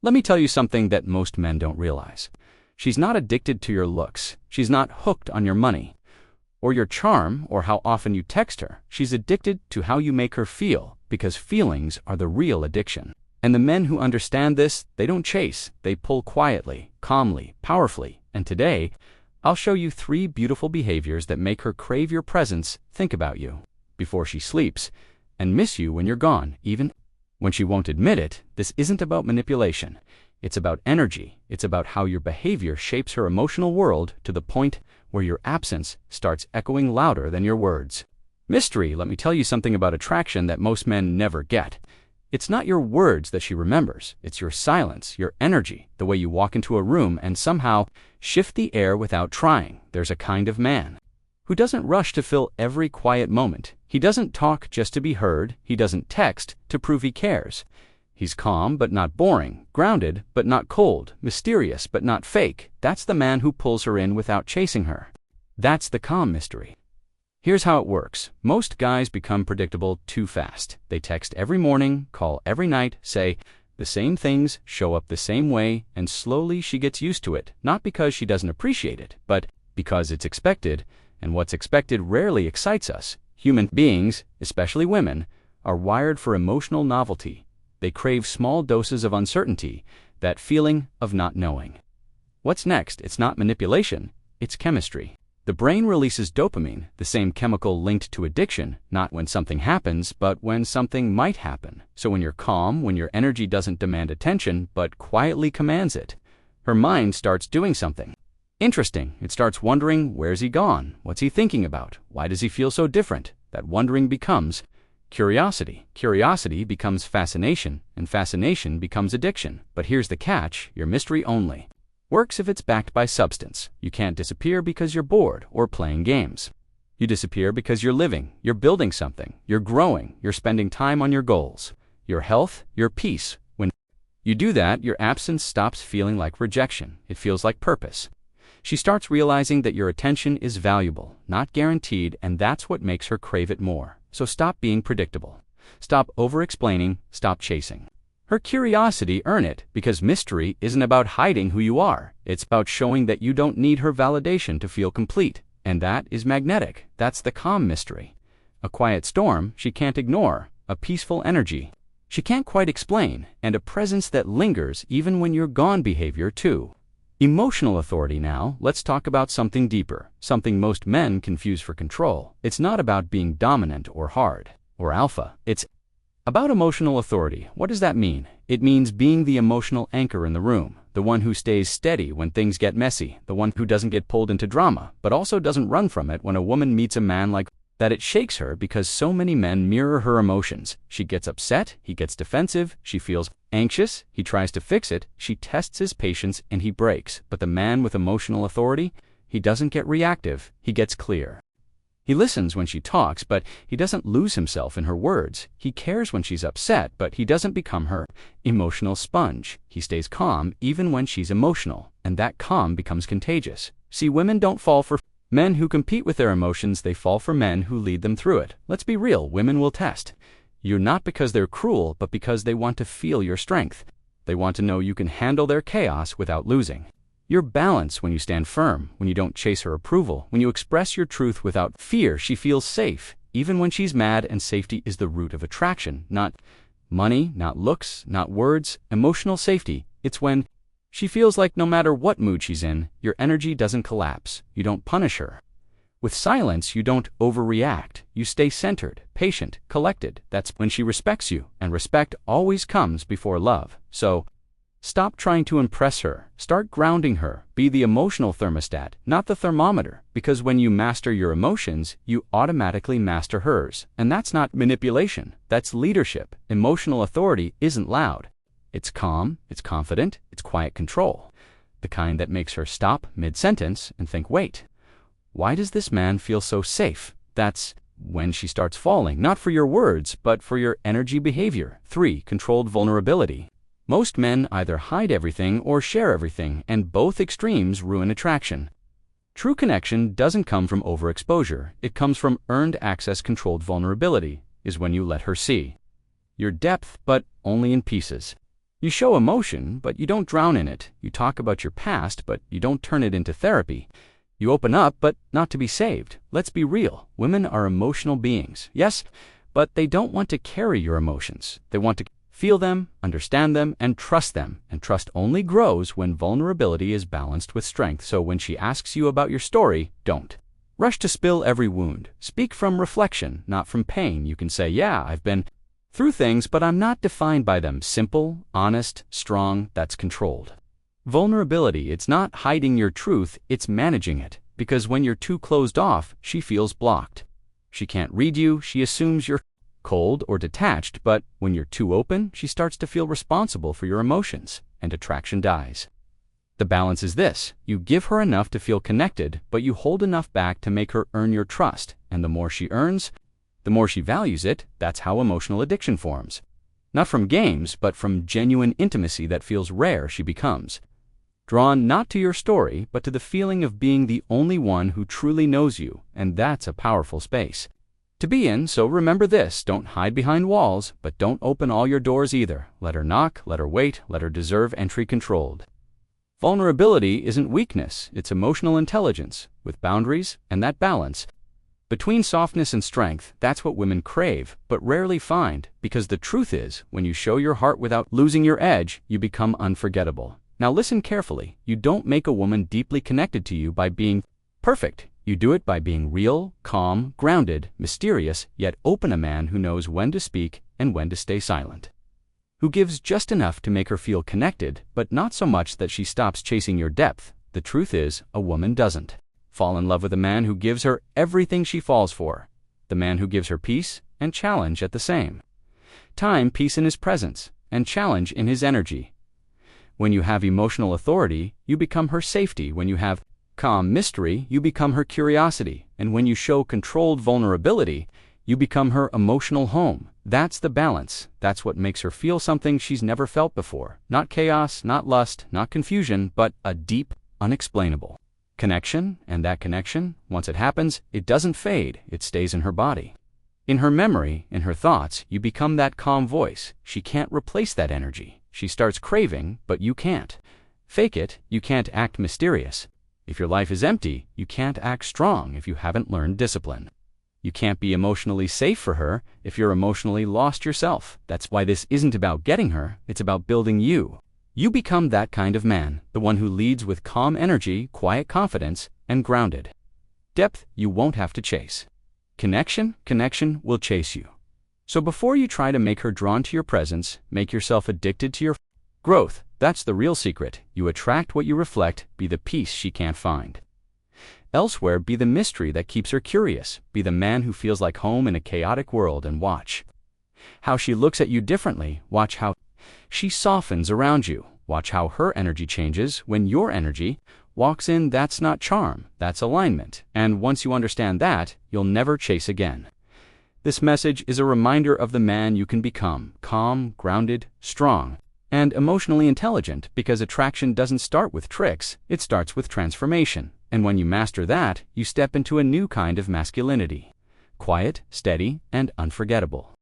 Let me tell you something that most men don't realize. She's not addicted to your looks. She's not hooked on your money or your charm or how often you text her. She's addicted to how you make her feel, because feelings are the real addiction. And the men who understand this, they don't chase. They pull quietly, calmly, powerfully. And today, I'll show you 3 beautiful behaviors that make her crave your presence, think about you before she sleeps, and miss you when you're gone, even when she won't admit it. This isn't about manipulation. It's about energy. It's about how your behavior shapes her emotional world to the point where your absence starts echoing louder than your words. Mystery, let me tell you something about attraction that most men never get. It's not your words that she remembers. It's your silence, your energy, the way you walk into a room and somehow shift the air without trying. There's a kind of man who doesn't rush to fill every quiet moment. He doesn't talk just to be heard. He doesn't text to prove he cares. He's calm but not boring, grounded but not cold, mysterious but not fake. That's the man who pulls her in without chasing her. That's the calm mystery. Here's how it works. Most guys become predictable too fast. They text every morning, call every night, say the same things, show up the same way, and slowly she gets used to it, not because she doesn't appreciate it, but because it's expected, and what's expected rarely excites us. Human beings, especially women, are wired for emotional novelty. They crave small doses of uncertainty, that feeling of not knowing. What's next? It's not manipulation, it's chemistry. The brain releases dopamine, the same chemical linked to addiction, not when something happens, but when something might happen. So when you're calm, when your energy doesn't demand attention, but quietly commands it, her mind starts doing something interesting. It starts wondering, where's he gone? What's he thinking about? Why does he feel so different? That wondering becomes curiosity. Curiosity becomes fascination, and fascination becomes addiction. But here's the catch, your mystery only works if it's backed by substance. You can't disappear because you're bored or playing games. You disappear because you're living, you're building something, you're growing, you're spending time on your goals, your health, your peace. When you do that, your absence stops feeling like rejection. It feels like purpose. She starts realizing that your attention is valuable, not guaranteed, and that's what makes her crave it more. So stop being predictable. Stop over-explaining, stop chasing. Her curiosity, earn it, because mystery isn't about hiding who you are. It's about showing that you don't need her validation to feel complete. And that is magnetic. That's the calm mystery. A quiet storm she can't ignore, a peaceful energy she can't quite explain, and a presence that lingers even when you're gone behavior too. Emotional authority now. Let's talk about something deeper, something most men confuse for control. It's not about being dominant or hard or alpha. It's about emotional authority. What does that mean? It means being the emotional anchor in the room, the one who stays steady when things get messy, the one who doesn't get pulled into drama, but also doesn't run from it when a woman meets a man like that. It shakes her because so many men mirror her emotions. She gets upset, he gets defensive, she feels anxious, he tries to fix it, she tests his patience, and he breaks. But the man with emotional authority, he doesn't get reactive, he gets clear. He listens when she talks, but he doesn't lose himself in her words. He cares when she's upset, but he doesn't become her emotional sponge. He stays calm even when she's emotional, and that calm becomes contagious. See, women don't fall for men who compete with their emotions, they fall for men who lead them through it. Let's be real, women will test you not because they're cruel, but because they want to feel your strength. They want to know you can handle their chaos without losing your balance. When you stand firm, when you don't chase her approval, when you express your truth without fear, she feels safe, even when she's mad. And safety is the root of attraction, not money, not looks, not words. Emotional safety, it's when she feels like no matter what mood she's in, your energy doesn't collapse. You don't punish her with silence, you don't overreact. You stay centered, patient, collected. That's when she respects you, and respect always comes before love. So stop trying to impress her. Start grounding her. Be the emotional thermostat, not the thermometer. Because when you master your emotions, you automatically master hers. And that's not manipulation. That's leadership. Emotional authority isn't loud. It's calm, it's confident, it's quiet control. The kind that makes her stop mid-sentence and think, wait, why does this man feel so safe? That's when she starts falling, not for your words, but for your energy behavior. 3. Controlled vulnerability. Most men either hide everything or share everything, and both extremes ruin attraction. True connection doesn't come from overexposure. It comes from earned access. Controlled vulnerability is when you let her see your depth, but only in pieces. You show emotion, but you don't drown in it. You talk about your past, but you don't turn it into therapy. You open up, but not to be saved. Let's be real. Women are emotional beings, yes, but they don't want to carry your emotions. They want to feel them, understand them, and trust them. And trust only grows when vulnerability is balanced with strength. So when she asks you about your story, don't rush to spill every wound. Speak from reflection, not from pain. You can say, yeah, I've been through things, but I'm not defined by them. Simple, honest, strong, that's controlled. Vulnerability, it's not hiding your truth, it's managing it. Because when you're too closed off, she feels blocked. She can't read you, she assumes you're cold or detached, but when you're too open, she starts to feel responsible for your emotions, and attraction dies. The balance is this: you give her enough to feel connected, but you hold enough back to make her earn your trust, and the more she earns, the more she values it. That's how emotional addiction forms. Not from games, but from genuine intimacy that feels rare. She becomes drawn not to your story, but to the feeling of being the only one who truly knows you, and that's a powerful space to be in. So remember this: don't hide behind walls, but don't open all your doors either. Let her knock, let her wait, let her deserve entry controlled. Vulnerability isn't weakness, it's emotional intelligence, with boundaries, and that balance between softness and strength, that's what women crave, but rarely find, because the truth is, when you show your heart without losing your edge, you become unforgettable. Now listen carefully: you don't make a woman deeply connected to you by being perfect. You do it by being real, calm, grounded, mysterious, yet open. A man who knows when to speak and when to stay silent. Who gives just enough to make her feel connected, but not so much that she stops chasing your depth. The truth is, a woman doesn't fall in love with a man who gives her everything she falls for. The man who gives her peace and challenge at the same time. Peace in his presence, and challenge in his energy. When you have emotional authority, you become her safety. When you have calm mystery, you become her curiosity. And when you show controlled vulnerability, you become her emotional home. That's the balance. That's what makes her feel something she's never felt before. Not chaos, not lust, not confusion, but a deep, unexplainable connection. And that connection, once it happens, it doesn't fade. It stays in her body, in her memory, in her thoughts. You become that calm voice. She can't replace that energy. She starts craving, but you can't fake it. You can't act mysterious. If your life is empty, you can't act strong if you haven't learned discipline. You can't be emotionally safe for her if you're emotionally lost yourself. That's why this isn't about getting her, it's about building you. You become that kind of man, the one who leads with calm energy, quiet confidence, and grounded depth. You won't have to chase connection will chase you. So before you try to make her drawn to your presence, make yourself addicted to your growth. That's the real secret. You attract what you reflect. Be the peace she can't find elsewhere. Be the mystery that keeps her curious. Be the man who feels like home in a chaotic world, and watch how she looks at you differently. Watch how she softens around you. Watch how her energy changes when your energy walks in. That's not charm, that's alignment. And once you understand that, you'll never chase again. This message is a reminder of the man you can become: calm, grounded, strong, and emotionally intelligent, because attraction doesn't start with tricks, it starts with transformation. And when you master that, you step into a new kind of masculinity: quiet, steady, and unforgettable.